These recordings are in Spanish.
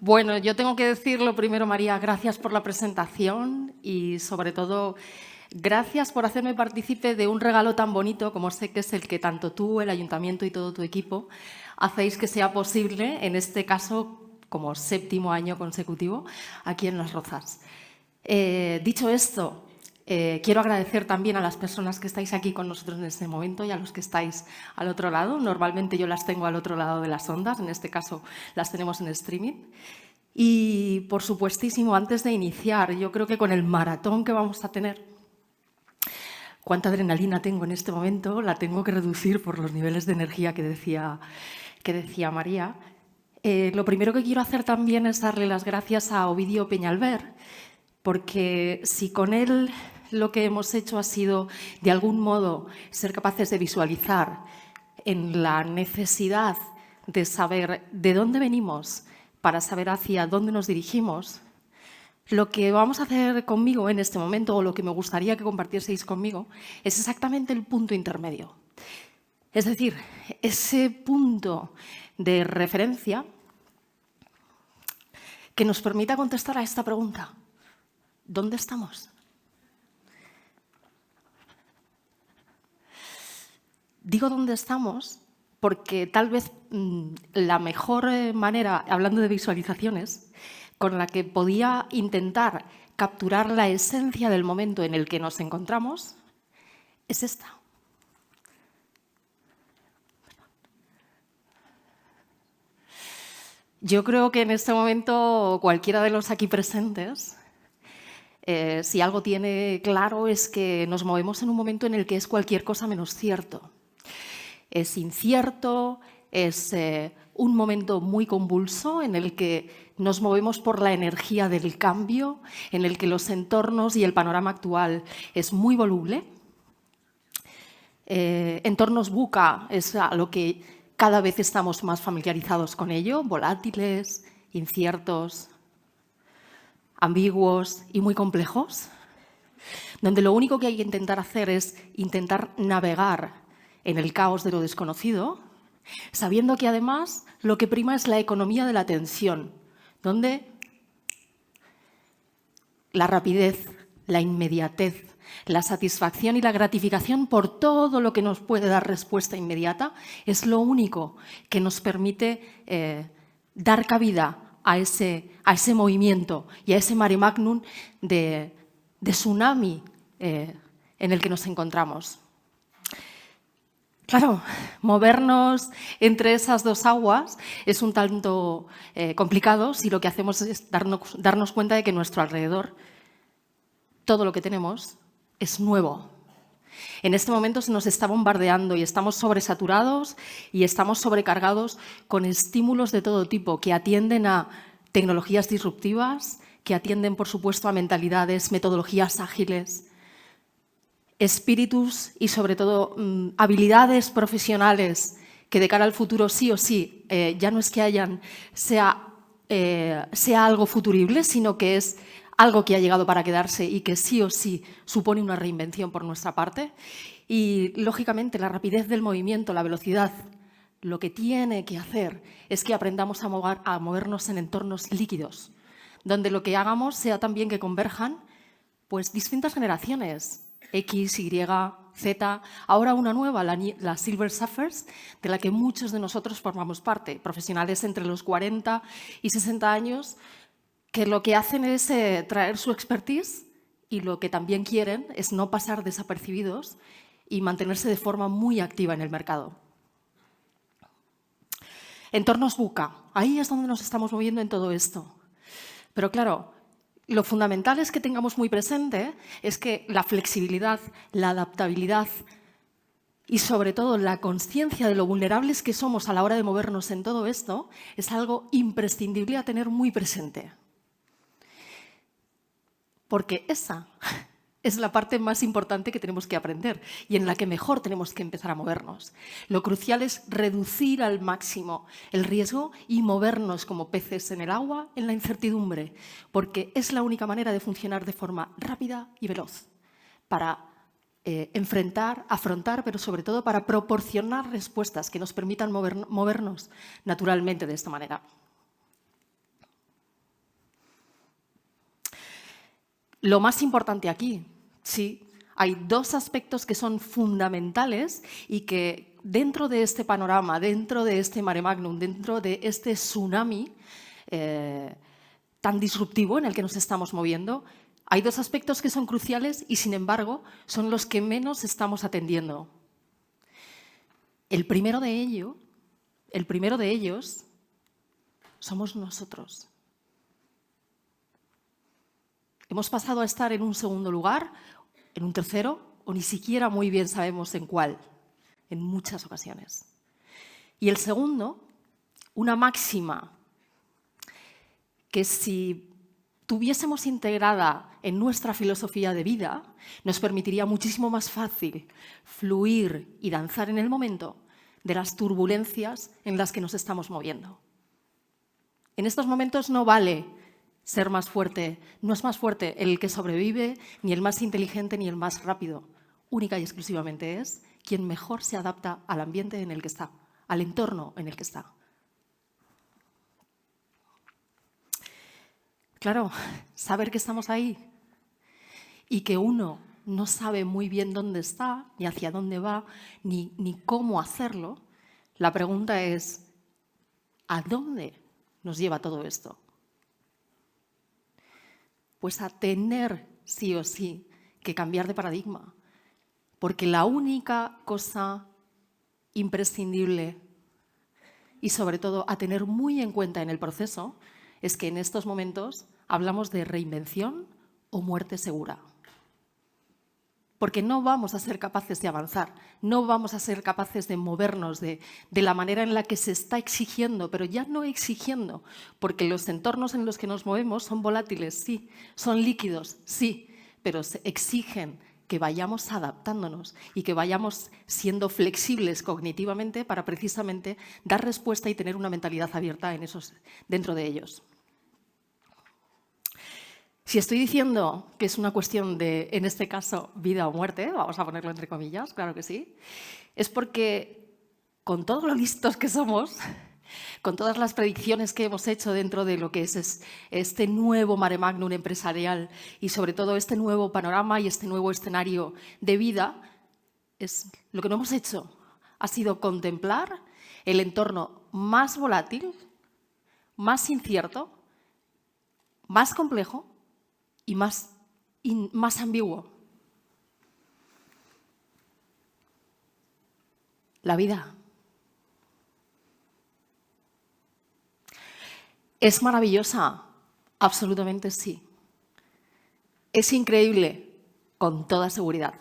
Bueno, yo tengo que decirlo primero, María, gracias por la presentación y, sobre todo, gracias por hacerme partícipe de un regalo tan bonito como sé que es el que tanto tú, el Ayuntamiento y todo tu equipo hacéis que sea posible, en este caso, como 7º año consecutivo, aquí en Las Rozas. Dicho esto, quiero agradecer también a las personas que estáis aquí con nosotros en este momento y a los que estáis al otro lado. Normalmente yo las tengo al otro lado de las ondas, en este caso las tenemos en streaming. Y, por supuestísimo, antes de iniciar, yo creo que con el maratón que vamos a tener, cuánta adrenalina tengo en este momento, la tengo que reducir por los niveles de energía que decía María. Lo primero que quiero hacer también es darle las gracias a Ovidio Peñalver, porque si con él lo que hemos hecho ha sido, de algún modo, ser capaces de visualizar en la necesidad de saber de dónde venimos para saber hacia dónde nos dirigimos, lo que vamos a hacer conmigo en este momento, o lo que me gustaría que compartieseis conmigo, es exactamente el punto intermedio. Es decir, ese punto de referencia que nos permita contestar a esta pregunta. ¿Dónde estamos? Digo dónde estamos porque tal vez la mejor manera, hablando de visualizaciones, con la que podía intentar capturar la esencia del momento en el que nos encontramos, es esta. Yo creo que en este momento cualquiera de los aquí presentes, si algo tiene claro, es que nos movemos en un momento en el que es cualquier cosa menos cierto. Es incierto, es un momento muy convulso en el que nos movemos por la energía del cambio, en el que los entornos y el panorama actual es muy voluble. Entornos VUCA es a lo que cada vez estamos más familiarizados con ello, volátiles, inciertos, ambiguos y muy complejos, donde lo único que hay que intentar hacer es intentar navegar en el caos de lo desconocido, sabiendo que además lo que prima es la economía de la atención, donde la rapidez, la inmediatez, la satisfacción y la gratificación por todo lo que nos puede dar respuesta inmediata es lo único que nos permite dar cabida a ese movimiento y a ese mare magnum de tsunami en el que nos encontramos. Claro, movernos entre esas dos aguas es un tanto complicado si lo que hacemos es darnos cuenta de que a nuestro alrededor todo lo que tenemos es nuevo. En este momento se nos está bombardeando y estamos sobresaturados y estamos sobrecargados con estímulos de todo tipo que atienden a tecnologías disruptivas, que atienden, por supuesto, a mentalidades, metodologías ágiles, espíritus y, sobre todo, habilidades profesionales que de cara al futuro sí o sí, ya no es que sea algo futurible, sino que es algo que ha llegado para quedarse y que sí o sí supone una reinvención por nuestra parte. Y, lógicamente, la rapidez del movimiento, la velocidad, lo que tiene que hacer es que aprendamos a movernos en entornos líquidos, donde lo que hagamos sea también que converjan pues, distintas generaciones, X, Y, Z, ahora una nueva, la Silver Surfers, de la que muchos de nosotros formamos parte, profesionales entre los 40 y 60 años, que lo que hacen es traer su expertise y lo que también quieren es no pasar desapercibidos y mantenerse de forma muy activa en el mercado. Entornos VUCA, ahí es donde nos estamos moviendo en todo esto. Pero claro, lo fundamental es que tengamos muy presente es que la flexibilidad, la adaptabilidad y, sobre todo, la conciencia de lo vulnerables que somos a la hora de movernos en todo esto es algo imprescindible a tener muy presente. Porque esa es la parte más importante que tenemos que aprender y en la que mejor tenemos que empezar a movernos. Lo crucial es reducir al máximo el riesgo y movernos como peces en el agua en la incertidumbre, porque es la única manera de funcionar de forma rápida y veloz para enfrentar, afrontar, pero sobre todo para proporcionar respuestas que nos permitan movernos naturalmente de esta manera. Lo más importante aquí, sí, hay dos aspectos que son fundamentales y que dentro de este panorama, dentro de este mare magnum, dentro de este tsunami tan disruptivo en el que nos estamos moviendo, hay dos aspectos que son cruciales y, sin embargo, son los que menos estamos atendiendo. El primero de ellos somos nosotros. Hemos pasado a estar en un segundo lugar, en un tercero, o ni siquiera muy bien sabemos en cuál, en muchas ocasiones. Y el segundo, una máxima que si tuviésemos integrada en nuestra filosofía de vida, nos permitiría muchísimo más fácil fluir y danzar en el momento de las turbulencias en las que nos estamos moviendo. En estos momentos no vale ser más fuerte, no es más fuerte el que sobrevive, ni el más inteligente, ni el más rápido. Única y exclusivamente es quien mejor se adapta al ambiente en el que está, al entorno en el que está. Claro, saber que estamos ahí y que uno no sabe muy bien dónde está, ni hacia dónde va, ni cómo hacerlo, la pregunta es, ¿a dónde nos lleva todo esto? Pues a tener sí o sí que cambiar de paradigma, porque la única cosa imprescindible y sobre todo a tener muy en cuenta en el proceso es que en estos momentos hablamos de reinvención o muerte segura. Porque no vamos a ser capaces de avanzar, no vamos a ser capaces de movernos de la manera en la que se está exigiendo, pero ya no exigiendo, porque los entornos en los que nos movemos son volátiles, sí, son líquidos, sí, pero se exigen que vayamos adaptándonos y que vayamos siendo flexibles cognitivamente para precisamente dar respuesta y tener una mentalidad abierta dentro de ellos. Si estoy diciendo que es una cuestión de, en este caso, vida o muerte, vamos a ponerlo entre comillas, claro que sí, es porque con todo lo listos que somos, con todas las predicciones que hemos hecho dentro de lo que es este nuevo mare magnum empresarial y sobre todo este nuevo panorama y este nuevo escenario de vida, lo que no hemos hecho ha sido contemplar el entorno más volátil, más incierto, más complejo y más ambiguo. La vida. ¿Es maravillosa? Absolutamente sí. Es increíble, con toda seguridad.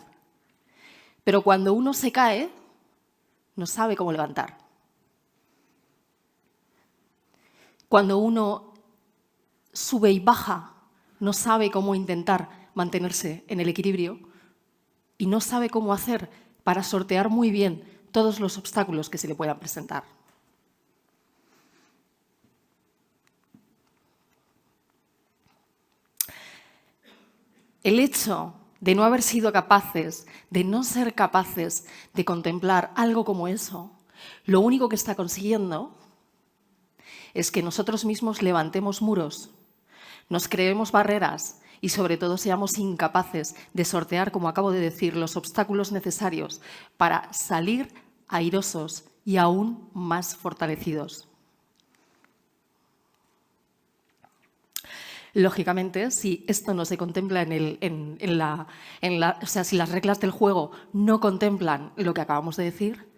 Pero cuando uno se cae, no sabe cómo levantar. Cuando uno sube y baja, no sabe cómo intentar mantenerse en el equilibrio y no sabe cómo hacer para sortear muy bien todos los obstáculos que se le puedan presentar. El hecho de no haber sido capaces, de no ser capaces de contemplar algo como eso, lo único que está consiguiendo es que nosotros mismos levantemos muros, nos creemos barreras y sobre todo seamos incapaces de sortear, como acabo de decir, los obstáculos necesarios para salir airosos y aún más fortalecidos. Lógicamente, si esto no se contempla o sea, si las reglas del juego no contemplan lo que acabamos de decir,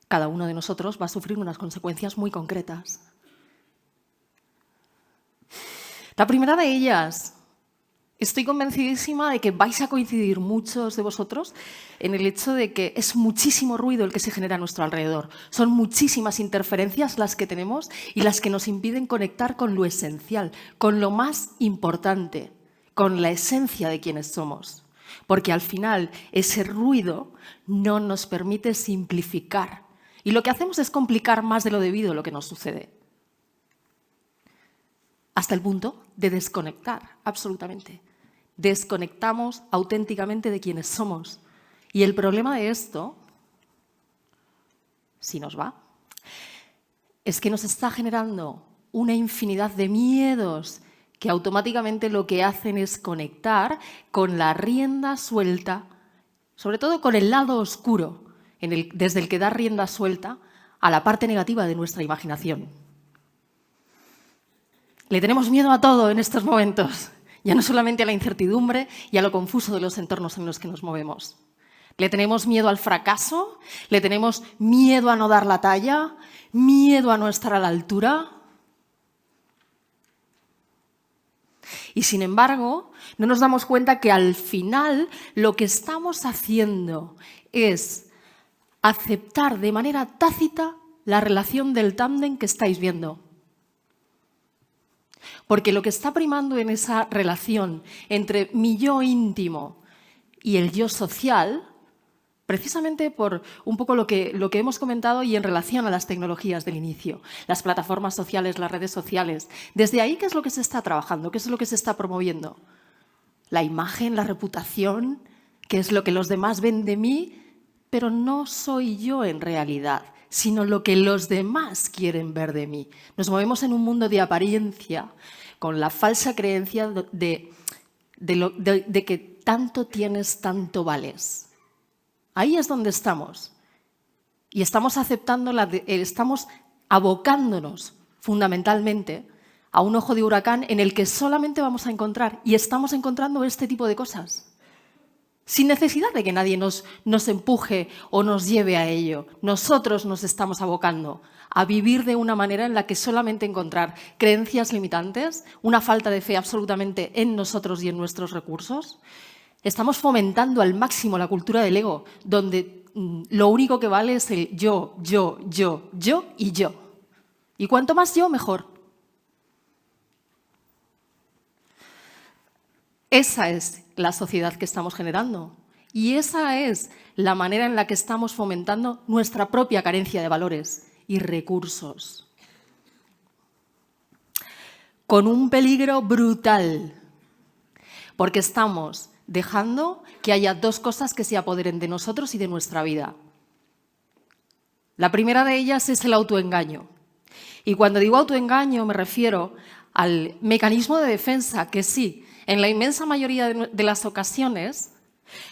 cada uno de nosotros va a sufrir unas consecuencias muy concretas. La primera de ellas, estoy convencidísima de que vais a coincidir muchos de vosotros en el hecho de que es muchísimo ruido el que se genera a nuestro alrededor. Son muchísimas interferencias las que tenemos y las que nos impiden conectar con lo esencial, con lo más importante, con la esencia de quienes somos. Porque al final ese ruido no nos permite simplificar. Y lo que hacemos es complicar más de lo debido lo que nos sucede. Hasta el punto de desconectar, absolutamente. Desconectamos auténticamente de quienes somos, Y el problema de esto, si nos va, es que nos está generando una infinidad de miedos que automáticamente lo que hacen es conectar con la rienda suelta, sobre todo con el lado oscuro, desde el que da rienda suelta a la parte negativa de nuestra imaginación. Le tenemos miedo a todo en estos momentos, ya no solamente a la incertidumbre y a lo confuso de los entornos en los que nos movemos. Le tenemos miedo al fracaso, le tenemos miedo a no dar la talla, miedo a no estar a la altura. Y sin embargo, no nos damos cuenta que al final lo que estamos haciendo es aceptar de manera tácita la relación del tándem que estáis viendo. Porque lo que está primando en esa relación entre mi yo íntimo y el yo social, precisamente por un poco lo que hemos comentado y en relación a las tecnologías del inicio, las plataformas sociales, las redes sociales, desde ahí, ¿qué es lo que se está trabajando? ¿Qué es lo que se está promoviendo? La imagen, la reputación, ¿qué es lo que los demás ven de mí? Pero no soy yo en realidad, sino lo que los demás quieren ver de mí. Nos movemos en un mundo de apariencia, con la falsa creencia de que tanto tienes, tanto vales. Ahí es donde estamos. Y estamos aceptando, estamos abocándonos fundamentalmente a un ojo de huracán en el que solamente vamos a encontrar, y estamos encontrando este tipo de cosas. Sin necesidad de que nadie nos empuje o nos lleve a ello. Nosotros nos estamos abocando a vivir de una manera en la que solamente encontrar creencias limitantes, una falta de fe absolutamente en nosotros y en nuestros recursos. Estamos fomentando al máximo la cultura del ego, donde lo único que vale es el yo y yo. Y cuanto más yo, mejor. Esa es la sociedad que estamos generando y esa es la manera en la que estamos fomentando nuestra propia carencia de valores y recursos. Con un peligro brutal, porque estamos dejando que haya dos cosas que se apoderen de nosotros y de nuestra vida. La primera de ellas es el autoengaño. Y cuando digo autoengaño me refiero al mecanismo de defensa que sí, en la inmensa mayoría de las ocasiones,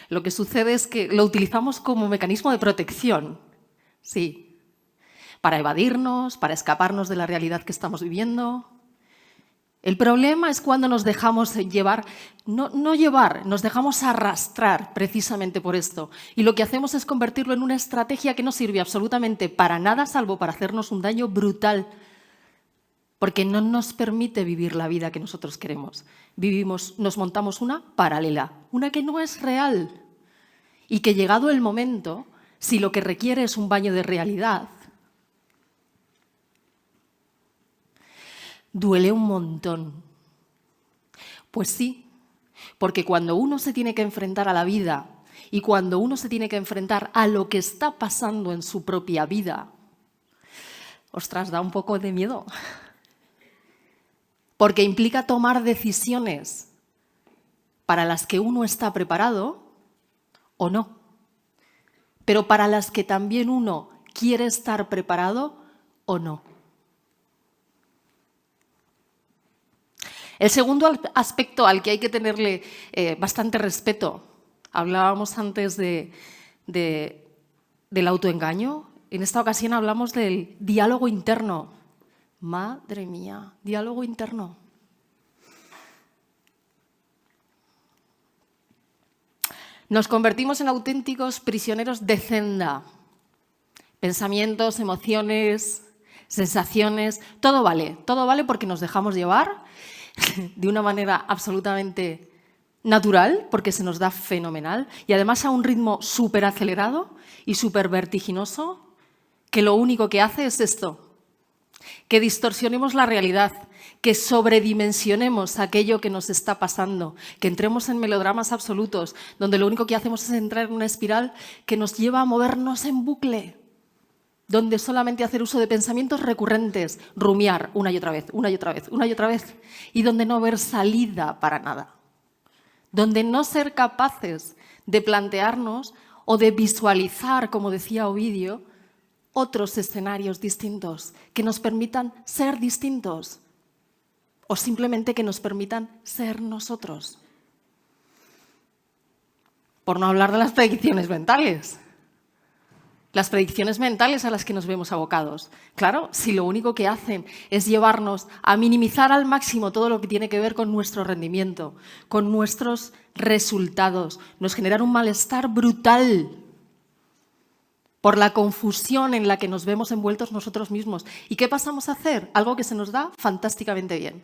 lo que sucede es que lo utilizamos como mecanismo de protección, sí, para evadirnos, para escaparnos de la realidad que estamos viviendo. El problema es cuando nos dejamos llevar, nos dejamos arrastrar precisamente por esto. Y lo que hacemos es convertirlo en una estrategia que no sirve absolutamente para nada, salvo para hacernos un daño brutal. Porque no nos permite vivir la vida que nosotros queremos. Nos montamos una paralela, una que no es real. Y que llegado el momento, si lo que requiere es un baño de realidad, duele un montón. Pues sí, porque cuando uno se tiene que enfrentar a la vida y cuando uno se tiene que enfrentar a lo que está pasando en su propia vida, ostras, da un poco de miedo. Porque implica tomar decisiones para las que uno está preparado o no, pero para las que también uno quiere estar preparado o no. El segundo aspecto al que hay que tenerle bastante respeto, hablábamos antes del autoengaño, en esta ocasión hablamos del diálogo interno. Madre mía, diálogo interno. Nos convertimos en auténticos prisioneros de Zenda. Pensamientos, emociones, sensaciones, todo vale porque nos dejamos llevar de una manera absolutamente natural, porque se nos da fenomenal, y además a un ritmo súper acelerado y súper vertiginoso, que lo único que hace es esto. Que distorsionemos la realidad, que sobredimensionemos aquello que nos está pasando, que entremos en melodramas absolutos, donde lo único que hacemos es entrar en una espiral que nos lleva a movernos en bucle, donde solamente hacer uso de pensamientos recurrentes, rumiar una y otra vez, una y otra vez, una y otra vez, y donde no ver salida para nada, donde no ser capaces de plantearnos o de visualizar, como decía Ovidio, otros escenarios distintos que nos permitan ser distintos o simplemente que nos permitan ser nosotros. Por no hablar de las predicciones mentales. Las predicciones mentales a las que nos vemos abocados. Claro, si lo único que hacen es llevarnos a minimizar al máximo todo lo que tiene que ver con nuestro rendimiento, con nuestros resultados, nos generan un malestar brutal por la confusión en la que nos vemos envueltos nosotros mismos. ¿Y qué pasamos a hacer? Algo que se nos da fantásticamente bien.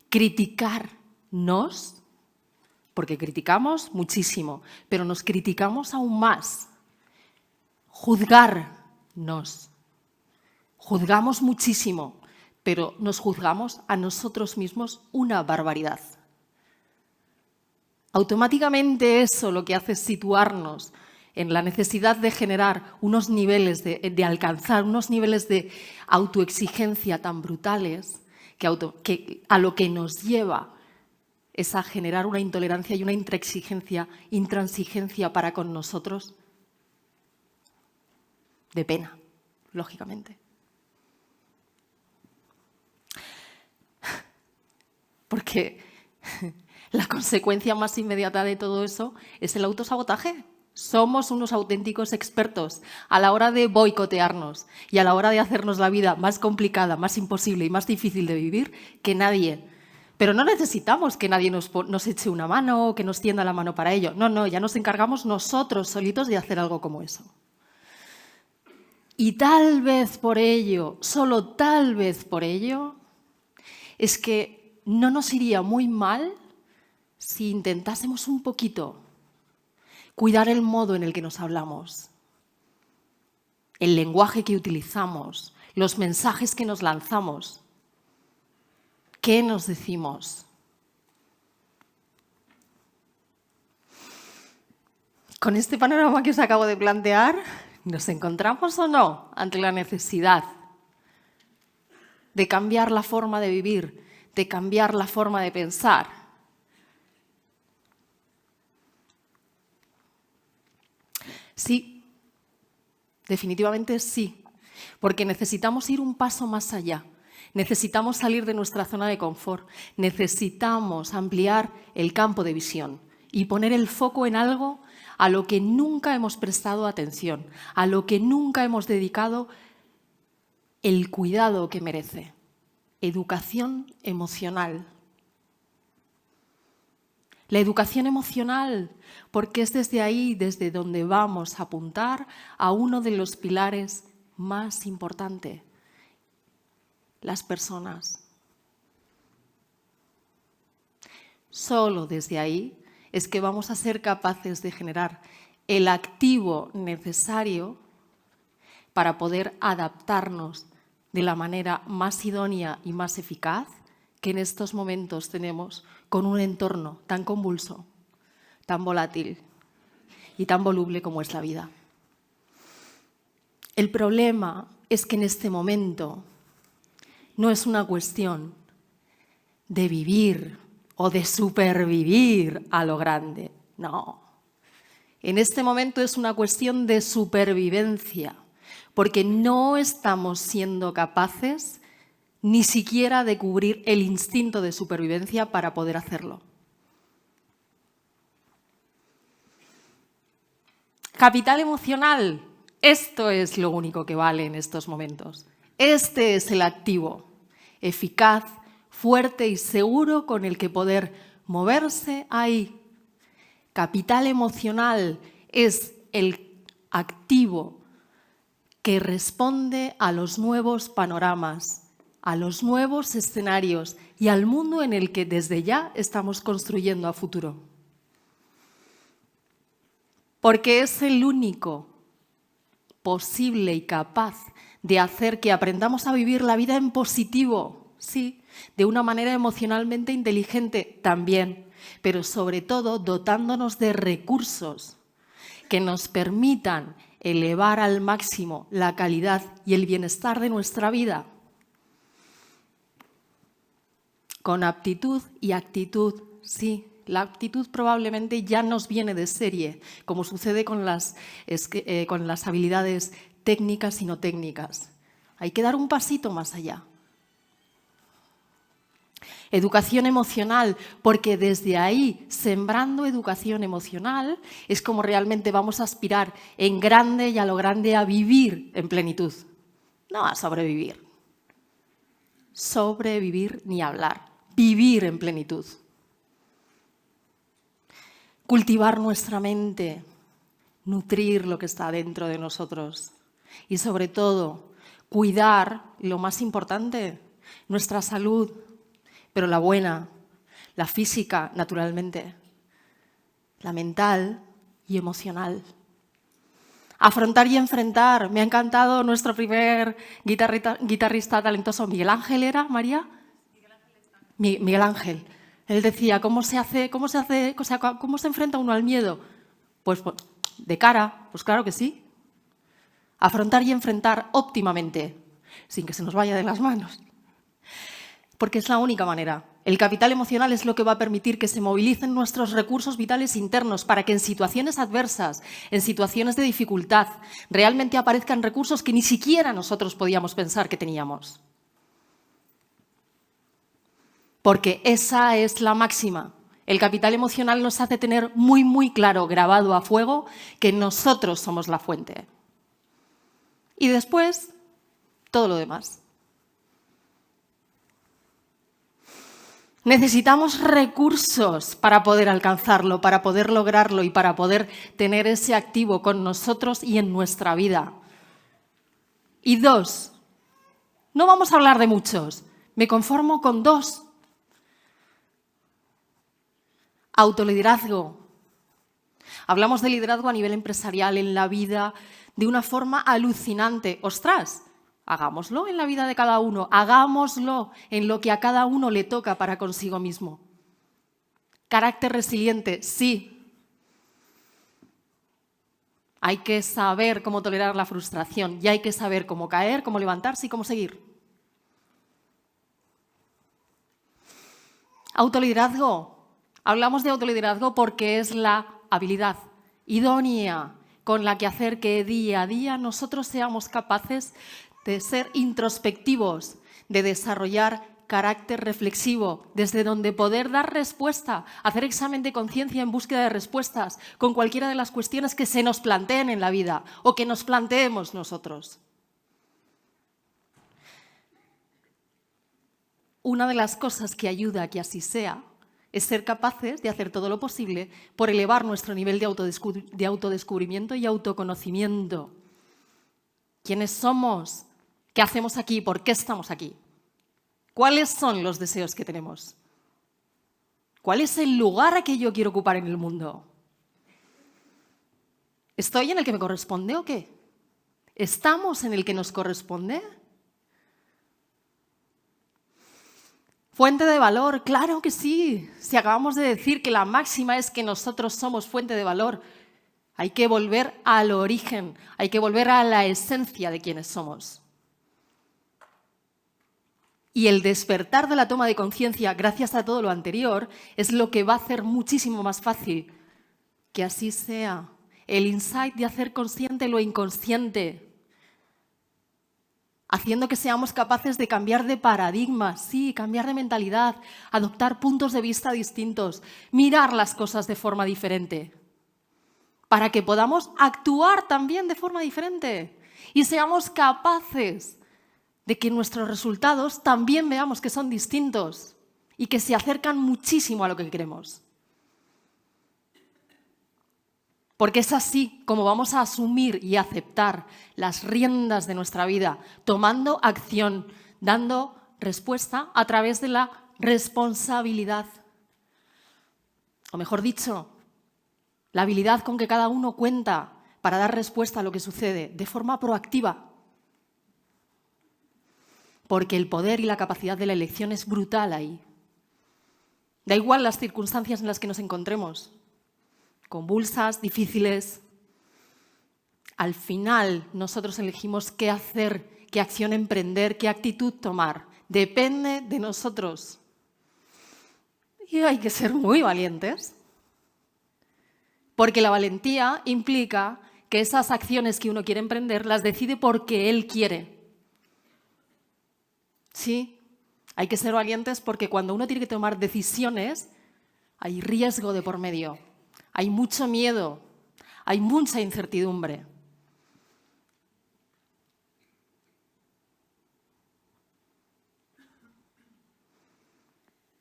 Criticarnos. Porque criticamos muchísimo, pero nos criticamos aún más. Juzgarnos. Juzgamos muchísimo, pero nos juzgamos a nosotros mismos una barbaridad. Automáticamente eso lo que hace es situarnos en la necesidad de generar unos niveles, de alcanzar unos niveles de autoexigencia tan brutales que a lo que nos lleva es a generar una intolerancia y una intransigencia para con nosotros de pena, lógicamente. Porque la consecuencia más inmediata de todo eso es el autosabotaje. Somos unos auténticos expertos a la hora de boicotearnos y a la hora de hacernos la vida más complicada, más imposible y más difícil de vivir que nadie. Pero no necesitamos que nadie nos eche una mano o que nos tienda la mano para ello. No, ya nos encargamos nosotros solitos de hacer algo como eso. Y tal vez por ello, solo tal vez por ello, es que no nos iría muy mal si intentásemos un poquito cuidar el modo en el que nos hablamos, el lenguaje que utilizamos, los mensajes que nos lanzamos. ¿Qué nos decimos? Con este panorama que os acabo de plantear, ¿nos encontramos o no ante la necesidad de cambiar la forma de vivir, de cambiar la forma de pensar? Sí, definitivamente sí, porque necesitamos ir un paso más allá. Necesitamos salir de nuestra zona de confort, necesitamos ampliar el campo de visión y poner el foco en algo a lo que nunca hemos prestado atención, a lo que nunca hemos dedicado el cuidado que merece. Educación emocional. La educación emocional, porque es desde ahí, desde donde vamos a apuntar a uno de los pilares más importantes. Las personas. Solo desde ahí es que vamos a ser capaces de generar el activo necesario para poder adaptarnos de la manera más idónea y más eficaz que en estos momentos tenemos con un entorno tan convulso, tan volátil y tan voluble como es la vida. El problema es que en este momento no es una cuestión de vivir o de supervivir a lo grande, no. En este momento es una cuestión de supervivencia, porque no estamos siendo capaces ni siquiera de cubrir el instinto de supervivencia para poder hacerlo. Capital emocional, esto es lo único que vale en estos momentos. Este es el activo eficaz, fuerte y seguro con el que poder moverse ahí. Capital emocional es el activo que responde a los nuevos panoramas, a los nuevos escenarios y al mundo en el que desde ya estamos construyendo a futuro. Porque es el único posible y capaz de hacer que aprendamos a vivir la vida en positivo, sí, de una manera emocionalmente inteligente también, pero sobre todo dotándonos de recursos que nos permitan elevar al máximo la calidad y el bienestar de nuestra vida. Con aptitud y actitud, sí, La aptitud probablemente ya nos viene de serie, como sucede con las habilidades técnicas y no técnicas. Hay que dar un pasito más allá. Educación emocional, porque desde ahí, sembrando educación emocional, es como realmente vamos a aspirar en grande y a lo grande a vivir en plenitud, no a sobrevivir. Sobrevivir ni hablar, vivir en plenitud. Cultivar nuestra mente, nutrir lo que está dentro de nosotros y sobre todo cuidar lo más importante, nuestra salud, pero la buena, la física, naturalmente, la mental y emocional. Afrontar y enfrentar. Me ha encantado nuestro primer guitarrista talentoso, Miguel Ángel, ¿era, María? Miguel Ángel. Él decía, ¿cómo se enfrenta uno al miedo? Pues de cara, pues claro que sí. Afrontar y enfrentar óptimamente, sin que se nos vaya de las manos. Porque es la única manera. El capital emocional es lo que va a permitir que se movilicen nuestros recursos vitales internos para que en situaciones adversas, en situaciones de dificultad, realmente aparezcan recursos que ni siquiera nosotros podíamos pensar que teníamos. Porque esa es la máxima. El capital emocional nos hace tener muy, muy claro, grabado a fuego, que nosotros somos la fuente. Y después, todo lo demás. Necesitamos recursos para poder alcanzarlo, para poder lograrlo y para poder tener ese activo con nosotros y en nuestra vida. Y 2, no vamos a hablar de muchos, me conformo con 2. Autoliderazgo. Hablamos de liderazgo a nivel empresarial, en la vida, de una forma alucinante. ¡Ostras! Hagámoslo en la vida de cada uno, hagámoslo en lo que a cada uno le toca para consigo mismo. Carácter resiliente, sí. Hay que saber cómo tolerar la frustración y hay que saber cómo caer, cómo levantarse y cómo seguir. Autoliderazgo. Hablamos de autoliderazgo porque es la habilidad idónea con la que hacer que día a día nosotros seamos capaces de ser introspectivos, de desarrollar carácter reflexivo, desde donde poder dar respuesta, hacer examen de conciencia en búsqueda de respuestas con cualquiera de las cuestiones que se nos planteen en la vida o que nos planteemos nosotros. Una de las cosas que ayuda a que así sea es ser capaces de hacer todo lo posible por elevar nuestro nivel de autodescubrimiento y autoconocimiento. ¿Quiénes somos? ¿Qué hacemos aquí? ¿Por qué estamos aquí? ¿Cuáles son los deseos que tenemos? ¿Cuál es el lugar a que yo quiero ocupar en el mundo? ¿Estoy en el que me corresponde o qué? ¿Estamos en el que nos corresponde? Fuente de valor, claro que sí. Si acabamos de decir que la máxima es que nosotros somos fuente de valor, hay que volver al origen, hay que volver a la esencia de quienes somos. Y el despertar de la toma de conciencia, gracias a todo lo anterior, es lo que va a hacer muchísimo más fácil que así sea. El insight de hacer consciente lo inconsciente, haciendo que seamos capaces de cambiar de paradigma, sí, cambiar de mentalidad, adoptar puntos de vista distintos, mirar las cosas de forma diferente, para que podamos actuar también de forma diferente y seamos capaces de que nuestros resultados también veamos que son distintos y que se acercan muchísimo a lo que queremos. Porque es así como vamos a asumir y aceptar las riendas de nuestra vida, tomando acción, dando respuesta a través de la responsabilidad. O mejor dicho, la habilidad con que cada uno cuenta para dar respuesta a lo que sucede de forma proactiva. Porque el poder y la capacidad de la elección es brutal ahí. Da igual las circunstancias en las que nos encontremos, convulsas, difíciles. Al final, nosotros elegimos qué hacer, qué acción emprender, qué actitud tomar. Depende de nosotros. Y hay que ser muy valientes. Porque la valentía implica que esas acciones que uno quiere emprender las decide porque él quiere. Sí, hay que ser valientes porque cuando uno tiene que tomar decisiones, hay riesgo de por medio, hay mucho miedo, hay mucha incertidumbre.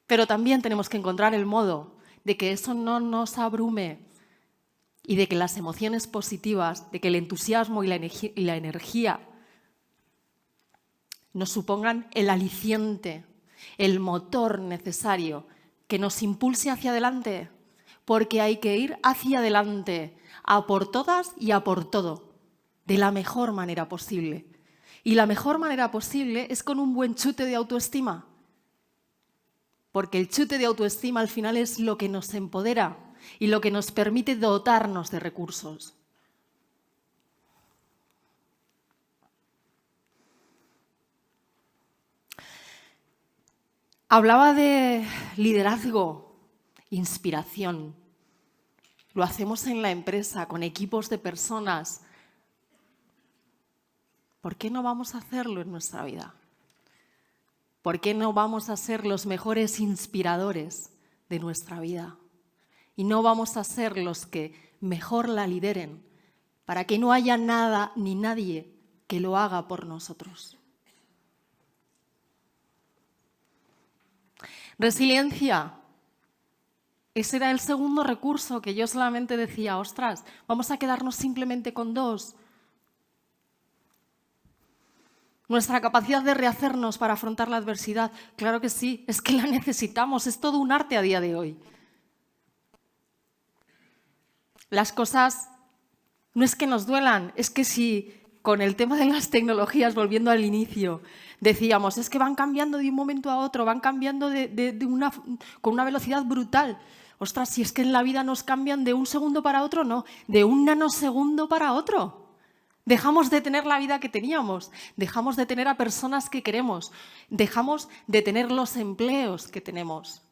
Pero también tenemos que encontrar el modo de que eso no nos abrume y de que las emociones positivas, de que el entusiasmo y la energía nos supongan el aliciente, el motor necesario que nos impulse hacia adelante, porque hay que ir hacia adelante, a por todas y a por todo, de la mejor manera posible. Y la mejor manera posible es con un buen chute de autoestima, porque el chute de autoestima al final es lo que nos empodera y lo que nos permite dotarnos de recursos. Hablaba de liderazgo, inspiración. Lo hacemos en la empresa, con equipos de personas. ¿Por qué no vamos a hacerlo en nuestra vida? ¿Por qué no vamos a ser los mejores inspiradores de nuestra vida? Y no vamos a ser los que mejor la lideren, para que no haya nada ni nadie que lo haga por nosotros. Resiliencia. Ese era el segundo recurso que yo solamente decía, ostras, vamos a quedarnos simplemente con dos. Nuestra capacidad de rehacernos para afrontar la adversidad, claro que sí, es que la necesitamos, es todo un arte a día de hoy. Las cosas no es que nos duelan, es que si con el tema de las tecnologías, volviendo al inicio, decíamos, es que van cambiando de un momento a otro, van cambiando con una velocidad brutal. Ostras, si es que en la vida nos cambian de un segundo para otro, no, de un nanosegundo para otro. Dejamos de tener la vida que teníamos, dejamos de tener a personas que queremos, dejamos de tener los empleos que tenemos.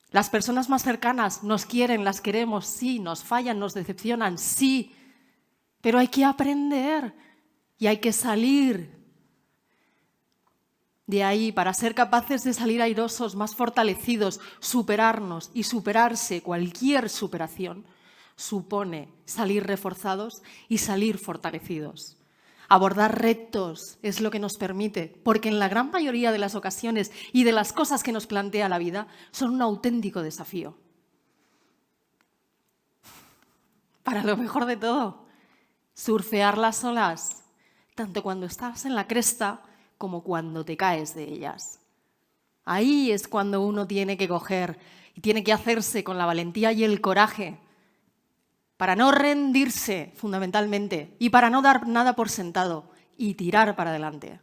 Las personas más cercanas nos quieren, las queremos, sí, nos fallan, nos decepcionan, sí, pero hay que aprender y hay que salir de ahí para ser capaces de salir airosos, más fortalecidos, superarnos y superarse. Cualquier superación supone salir reforzados y salir fortalecidos. Abordar retos es lo que nos permite, porque en la gran mayoría de las ocasiones y de las cosas que nos plantea la vida son un auténtico desafío. Para lo mejor de todo, surfear las olas, tanto cuando estás en la cresta como cuando te caes de ellas. Ahí es cuando uno tiene que coger y tiene que hacerse con la valentía y el coraje para no rendirse fundamentalmente y para no dar nada por sentado y tirar para adelante.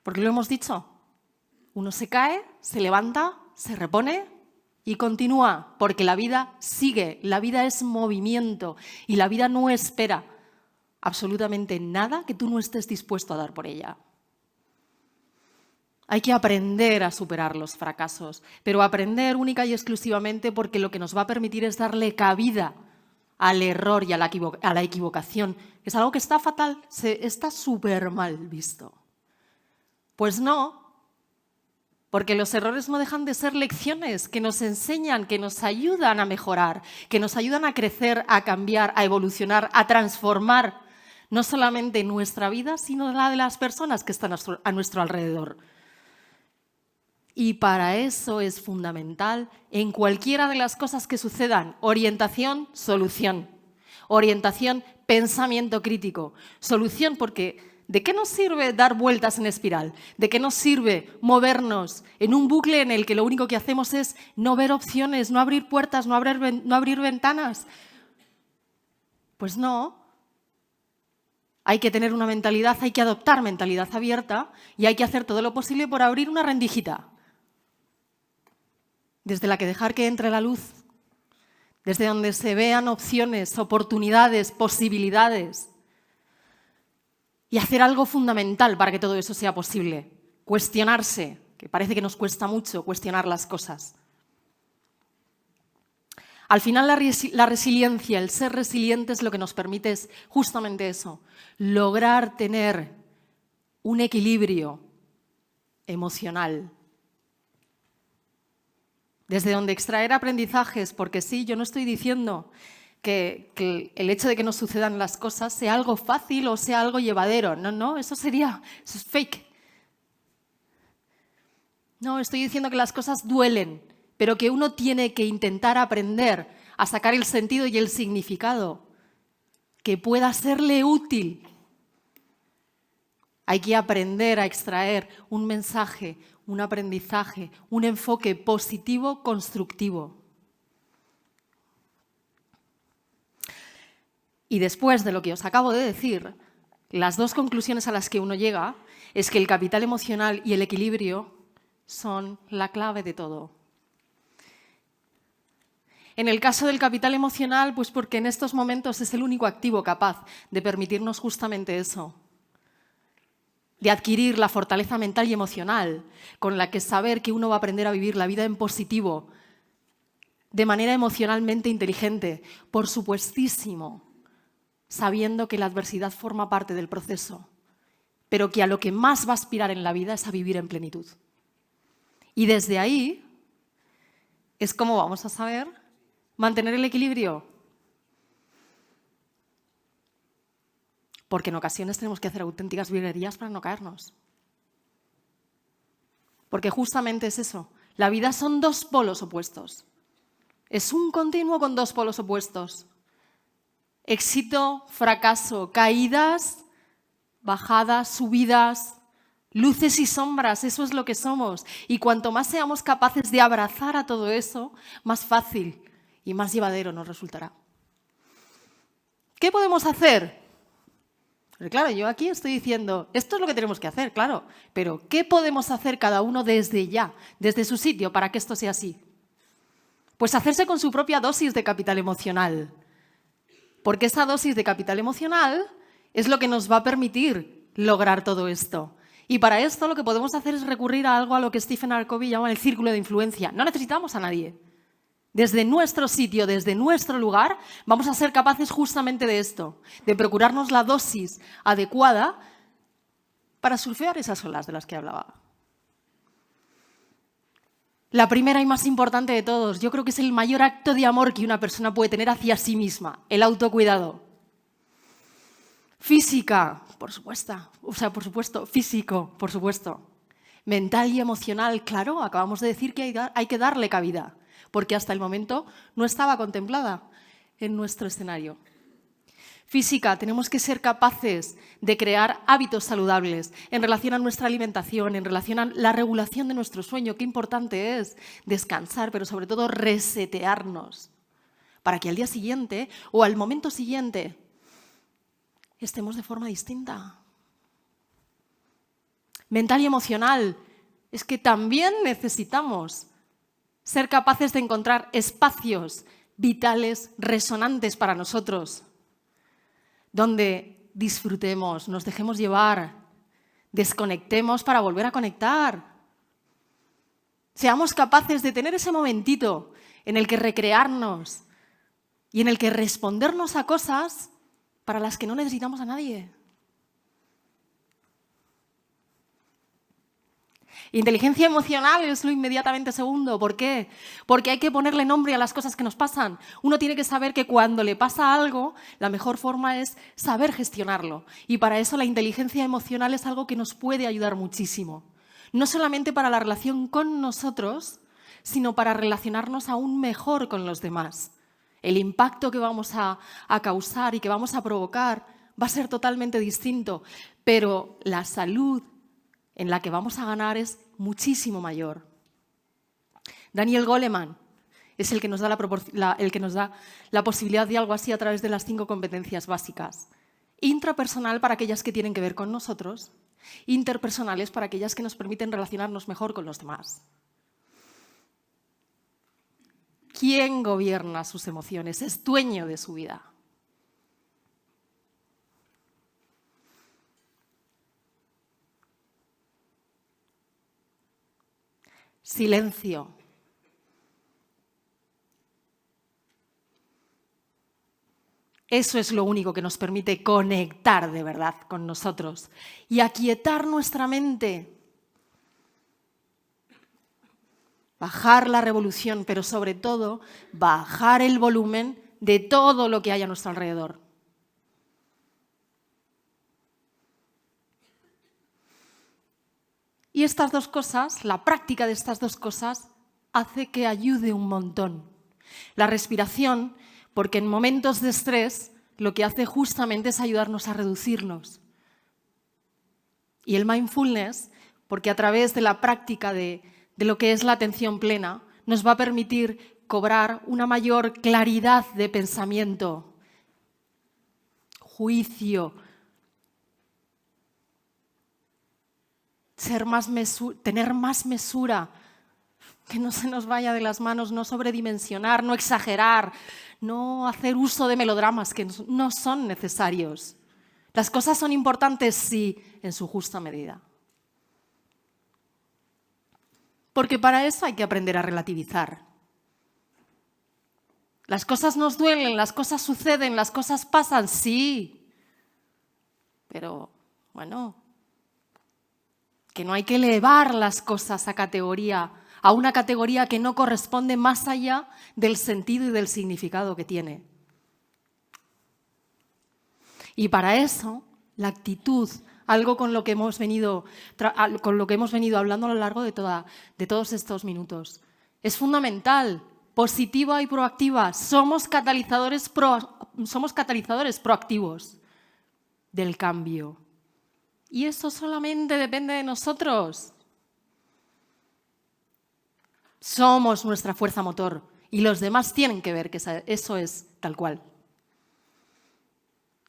Porque lo hemos dicho, uno se cae, se levanta, se repone y continúa, porque la vida sigue, la vida es movimiento y la vida no espera absolutamente nada que tú no estés dispuesto a dar por ella. Hay que aprender a superar los fracasos, pero aprender única y exclusivamente porque lo que nos va a permitir es darle cabida al error y a la equivocación. Es algo que está fatal, está súper mal visto. Pues no, porque los errores no dejan de ser lecciones que nos enseñan, que nos ayudan a mejorar, que nos ayudan a crecer, a cambiar, a evolucionar, a transformar no solamente nuestra vida, sino la de las personas que están a nuestro alrededor. Y para eso es fundamental, en cualquiera de las cosas que sucedan, orientación, solución. Orientación, pensamiento crítico. Solución, porque ¿de qué nos sirve dar vueltas en espiral? ¿De qué nos sirve movernos en un bucle en el que lo único que hacemos es no ver opciones, no abrir puertas, no abrir ventanas? Pues no. Hay que tener una mentalidad, hay que adoptar mentalidad abierta y hay que hacer todo lo posible por abrir una rendijita, desde la que dejar que entre la luz, desde donde se vean opciones, oportunidades, posibilidades y hacer algo fundamental para que todo eso sea posible, cuestionarse, que parece que nos cuesta mucho cuestionar las cosas. Al final la resiliencia, el ser resiliente es lo que nos permite es justamente eso, lograr tener un equilibrio emocional. Desde donde extraer aprendizajes, porque sí, yo no estoy diciendo que el hecho de que nos sucedan las cosas sea algo fácil o sea algo llevadero. No, eso es fake. No, estoy diciendo que las cosas duelen, pero que uno tiene que intentar aprender a sacar el sentido y el significado que pueda serle útil. Hay que aprender a extraer un mensaje, un aprendizaje, un enfoque positivo, constructivo. Y después de lo que os acabo de decir, las dos conclusiones a las que uno llega es que el capital emocional y el equilibrio son la clave de todo. En el caso del capital emocional, pues porque en estos momentos es el único activo capaz de permitirnos justamente eso, de adquirir la fortaleza mental y emocional con la que saber que uno va a aprender a vivir la vida en positivo, de manera emocionalmente inteligente, por supuestísimo, sabiendo que la adversidad forma parte del proceso, pero que a lo que más va a aspirar en la vida es a vivir en plenitud. Y desde ahí es como vamos a saber mantener el equilibrio. Porque en ocasiones tenemos que hacer auténticas virguerías para no caernos. Porque justamente es eso. La vida son dos polos opuestos. Es un continuo con dos polos opuestos. Éxito, fracaso, caídas, bajadas, subidas, luces y sombras, eso es lo que somos. Y cuanto más seamos capaces de abrazar a todo eso, más fácil y más llevadero nos resultará. ¿Qué podemos hacer? Pero claro, yo aquí estoy diciendo, esto es lo que tenemos que hacer, claro, pero ¿qué podemos hacer cada uno desde ya, desde su sitio, para que esto sea así? Pues hacerse con su propia dosis de capital emocional. Porque esa dosis de capital emocional es lo que nos va a permitir lograr todo esto. Y para esto lo que podemos hacer es recurrir a algo a lo que Stephen R. Covey llama el círculo de influencia. No necesitamos a nadie. Desde nuestro sitio, desde nuestro lugar, vamos a ser capaces justamente de esto, de procurarnos la dosis adecuada para surfear esas olas de las que hablaba. La primera y más importante de todos, yo creo que es el mayor acto de amor que una persona puede tener hacia sí misma, el autocuidado. Física, por supuesto, físico, por supuesto. Mental y emocional, claro, acabamos de decir que hay que darle cabida, porque hasta el momento no estaba contemplada en nuestro escenario. Física, tenemos que ser capaces de crear hábitos saludables en relación a nuestra alimentación, en relación a la regulación de nuestro sueño. Qué importante es descansar, pero sobre todo resetearnos, para que al día siguiente o al momento siguiente estemos de forma distinta. Mental y emocional, es que también necesitamos ser capaces de encontrar espacios vitales, resonantes para nosotros, donde disfrutemos, nos dejemos llevar, desconectemos para volver a conectar. Seamos capaces de tener ese momentito en el que recrearnos y en el que respondernos a cosas para las que no necesitamos a nadie. Inteligencia emocional es lo inmediatamente segundo. ¿Por qué? Porque hay que ponerle nombre a las cosas que nos pasan. Uno tiene que saber que cuando le pasa algo, la mejor forma es saber gestionarlo. Y para eso la inteligencia emocional es algo que nos puede ayudar muchísimo. No solamente para la relación con nosotros, sino para relacionarnos aún mejor con los demás. El impacto que vamos a causar y que vamos a provocar va a ser totalmente distinto, pero la salud en la que vamos a ganar es muchísimo mayor. Daniel Goleman es el que nos da la posibilidad de algo así a través de las 5 competencias básicas. Intrapersonal para aquellas que tienen que ver con nosotros, interpersonales para aquellas que nos permiten relacionarnos mejor con los demás. ¿Quién gobierna sus emociones? Es dueño de su vida. silencio. Eso es lo único que nos permite conectar de verdad con nosotros y aquietar nuestra mente. Bajar la revolución, pero sobre todo bajar el volumen de todo lo que hay a nuestro alrededor. Y estas dos cosas, la práctica de estas dos cosas, hace que ayude un montón. La respiración, porque en momentos de estrés lo que hace justamente es ayudarnos a reducirnos. Y el mindfulness, porque a través de la práctica de lo que es la atención plena, nos va a permitir cobrar una mayor claridad de pensamiento, juicio, tener más mesura, que no se nos vaya de las manos, no sobredimensionar, no exagerar, no hacer uso de melodramas que no son necesarios. Las cosas son importantes, sí, en su justa medida. Porque para eso hay que aprender a relativizar. Las cosas nos duelen, las cosas suceden, las cosas pasan, sí. Pero, bueno, que no hay que elevar las cosas a una categoría que no corresponde más allá del sentido y del significado que tiene. Y para eso, la actitud, algo con lo que hemos venido hablando a lo largo de todos estos minutos, es fundamental, positiva y proactiva. Somos catalizadores proactivos del cambio. Y eso solamente depende de nosotros. Somos nuestra fuerza motor y los demás tienen que ver que eso es tal cual.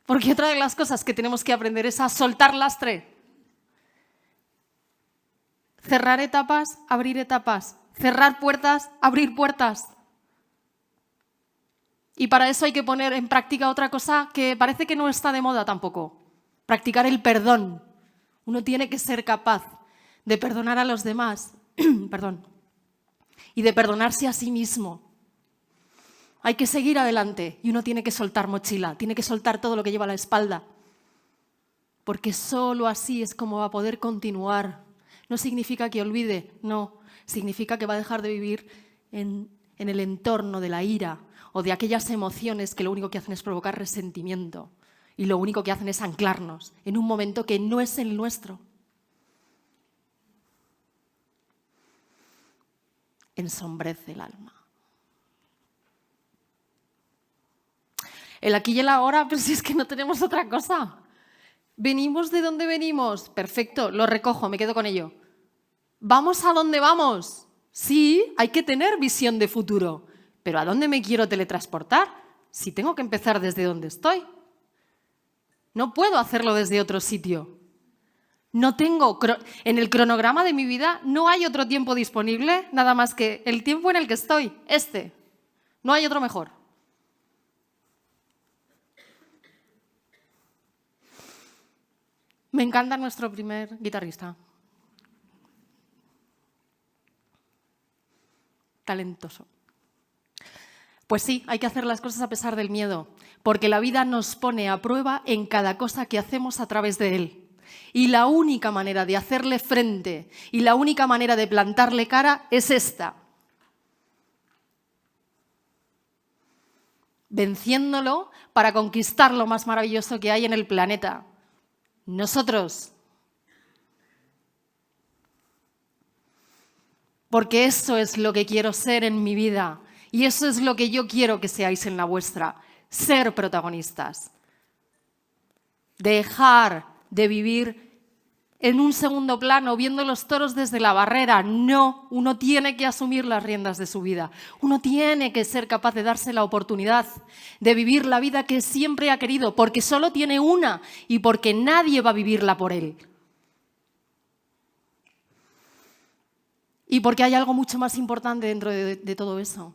Porque otra de las cosas que tenemos que aprender es a soltar lastre. Cerrar etapas, abrir etapas. Cerrar puertas, abrir puertas. Y para eso hay que poner en práctica otra cosa que parece que no está de moda tampoco. Practicar el perdón. Uno tiene que ser capaz de perdonar a los demás, y de perdonarse a sí mismo. Hay que seguir adelante y uno tiene que soltar mochila, tiene que soltar todo lo que lleva a la espalda, porque solo así es como va a poder continuar. No significa que olvide, no, significa que va a dejar de vivir en el entorno de la ira o de aquellas emociones que lo único que hacen es provocar resentimiento. Y lo único que hacen es anclarnos en un momento que no es el nuestro. Ensombrece el alma. El aquí y el ahora, pero si es que no tenemos otra cosa. ¿Venimos de dónde venimos? Perfecto, lo recojo, me quedo con ello. ¿Vamos a dónde vamos? Sí, hay que tener visión de futuro. Pero ¿a dónde me quiero teletransportar? Si tengo que empezar desde donde estoy. No puedo hacerlo desde otro sitio. En el cronograma de mi vida no hay otro tiempo disponible, nada más que el tiempo en el que estoy, este. No hay otro mejor. Me encanta nuestro primer guitarrista. Talentoso. Pues sí, hay que hacer las cosas a pesar del miedo, porque la vida nos pone a prueba en cada cosa que hacemos a través de él. Y la única manera de hacerle frente y la única manera de plantarle cara es esta. Venciéndolo para conquistar lo más maravilloso que hay en el planeta. Nosotros. Porque eso es lo que quiero ser en mi vida. Y eso es lo que yo quiero que seáis en la vuestra. Ser protagonistas. Dejar de vivir en un segundo plano, viendo los toros desde la barrera. No, uno tiene que asumir las riendas de su vida. Uno tiene que ser capaz de darse la oportunidad de vivir la vida que siempre ha querido, porque solo tiene una y porque nadie va a vivirla por él. Y porque hay algo mucho más importante dentro de todo eso.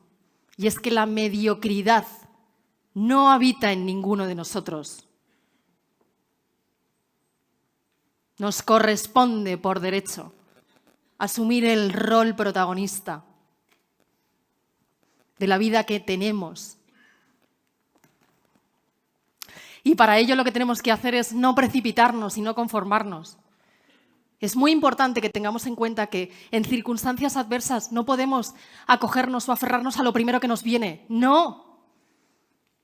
Y es que la mediocridad no habita en ninguno de nosotros. Nos corresponde por derecho. asumir el rol protagonista de la vida que tenemos. Y para ello lo que tenemos que hacer es no precipitarnos y no conformarnos. Es muy importante que tengamos en cuenta que en circunstancias adversas no podemos acogernos o aferrarnos a lo primero que nos viene. No.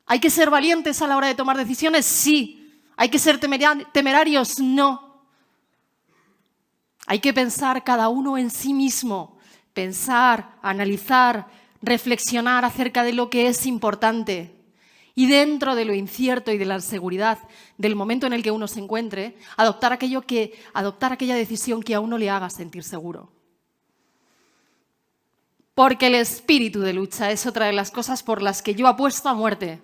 ¿Hay que ser valientes a la hora de tomar decisiones? Sí. ¿Hay que ser temerarios? No. Hay que pensar cada uno en sí mismo. Pensar, analizar, reflexionar acerca de lo que es importante. Y dentro de lo incierto y de la inseguridad del momento en el que uno se encuentre, adoptar aquella decisión que a uno le haga sentir seguro. Porque el espíritu de lucha es otra de las cosas por las que yo apuesto a muerte.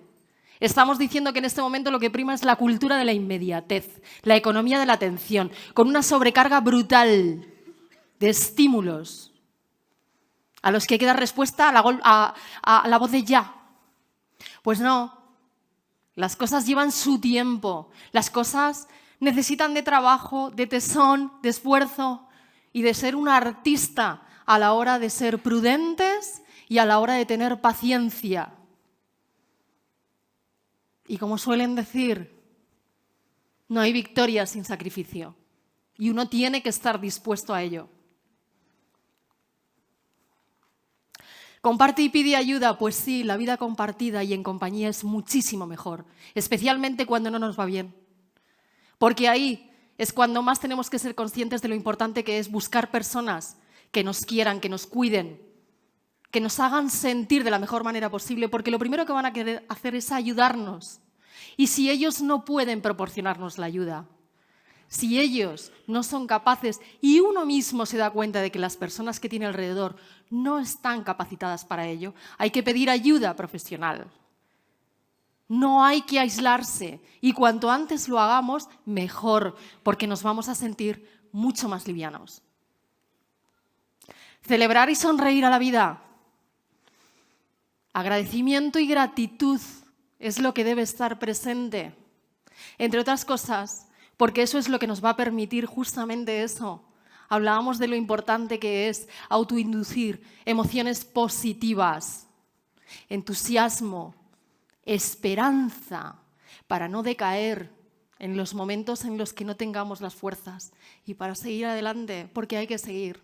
Estamos diciendo que en este momento lo que prima es la cultura de la inmediatez, la economía de la atención, con una sobrecarga brutal de estímulos a los que hay que dar respuesta a la voz de ya. Pues no. Las cosas llevan su tiempo, las cosas necesitan de trabajo, de tesón, de esfuerzo y de ser un artista a la hora de ser prudentes y a la hora de tener paciencia. Y como suelen decir, no hay victoria sin sacrificio y uno tiene que estar dispuesto a ello. ¿Comparte y pide ayuda? Pues sí, la vida compartida y en compañía es muchísimo mejor, especialmente cuando no nos va bien. Porque ahí es cuando más tenemos que ser conscientes de lo importante que es buscar personas que nos quieran, que nos cuiden, que nos hagan sentir de la mejor manera posible, porque lo primero que van a querer hacer es ayudarnos. Y si ellos no pueden proporcionarnos la ayuda, si ellos no son capaces y uno mismo se da cuenta de que las personas que tiene alrededor no están capacitadas para ello, hay que pedir ayuda profesional. No hay que aislarse y cuanto antes lo hagamos, mejor, porque nos vamos a sentir mucho más livianos. Celebrar y sonreír a la vida. Agradecimiento y gratitud es lo que debe estar presente. Entre otras cosas, porque eso es lo que nos va a permitir justamente eso. Hablábamos de lo importante que es autoinducir emociones positivas, entusiasmo, esperanza, para no decaer en los momentos en los que no tengamos las fuerzas y para seguir adelante, porque hay que seguir.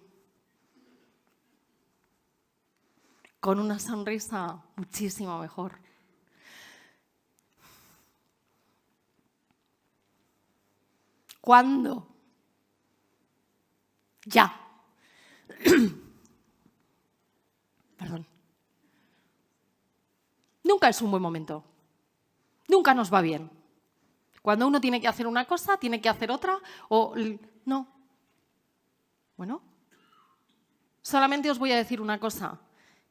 Con una sonrisa muchísimo mejor. ¿Cuándo? Ya. Perdón. Nunca es un buen momento. Nunca nos va bien. Cuando uno tiene que hacer una cosa, tiene que hacer otra o no. Bueno, solamente os voy a decir una cosa.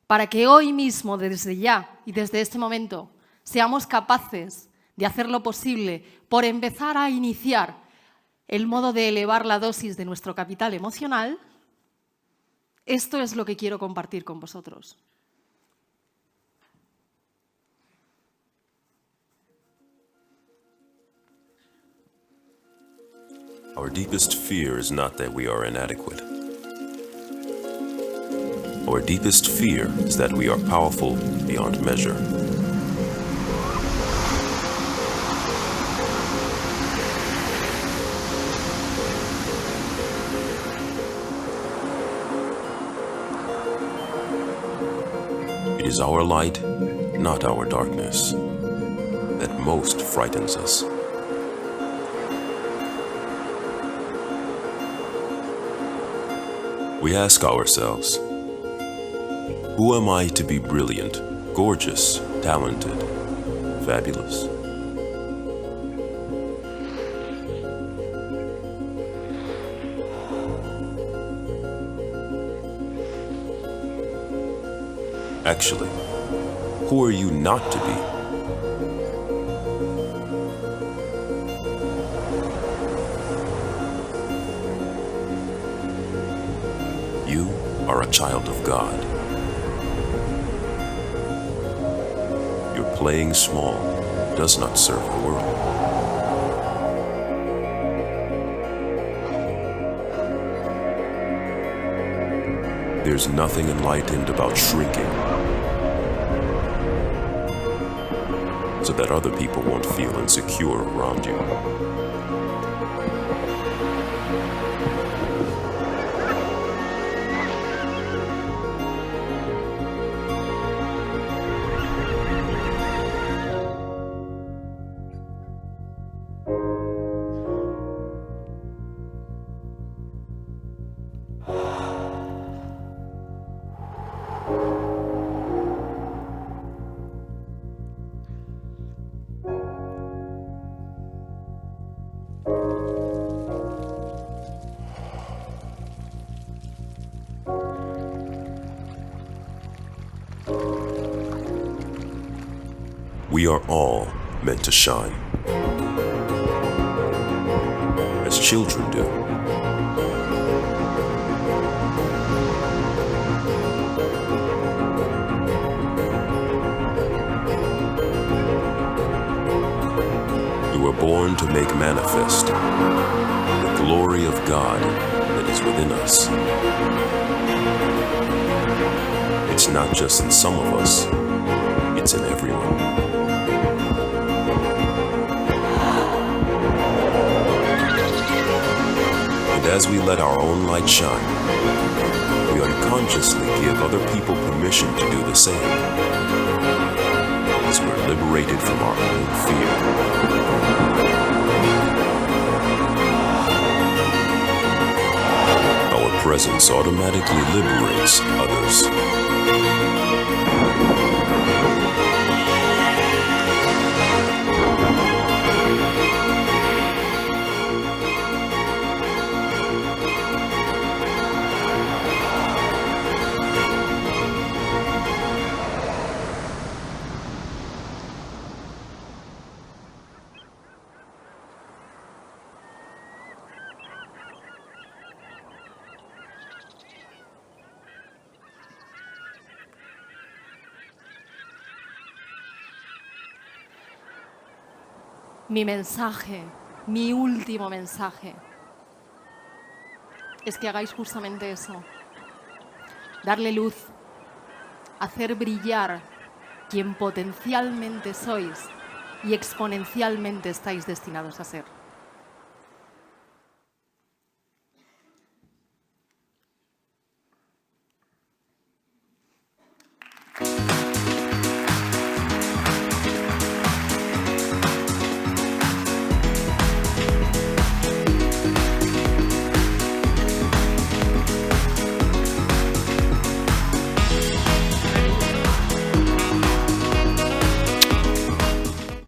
Para que hoy mismo, desde ya y desde este momento, seamos capaces de hacer lo posible por empezar a iniciar el modo de elevar la dosis de nuestro capital emocional, esto es lo que quiero compartir con vosotros. Our deepest fear is not that we are inadequate. Our deepest fear is that we are powerful beyond measure. It is our light, not our darkness, that most frightens us. We ask ourselves, who am I to be brilliant, gorgeous, talented, fabulous? Actually, who are you not to be? You are a child of God. Your playing small does not serve the world. There's nothing enlightened about shrinking, so that other people won't feel insecure around you. We are all meant to shine, as children do. We were born to make manifest the glory of God that is within us. It's not just in some of us, it's in everyone. And as we let our own light shine, we unconsciously give other people permission to do the same, as we're liberated from our own fear. Our presence automatically liberates others. Mi mensaje, mi último mensaje, es que hagáis justamente eso. Darle luz, hacer brillar quien potencialmente sois y exponencialmente estáis destinados a ser.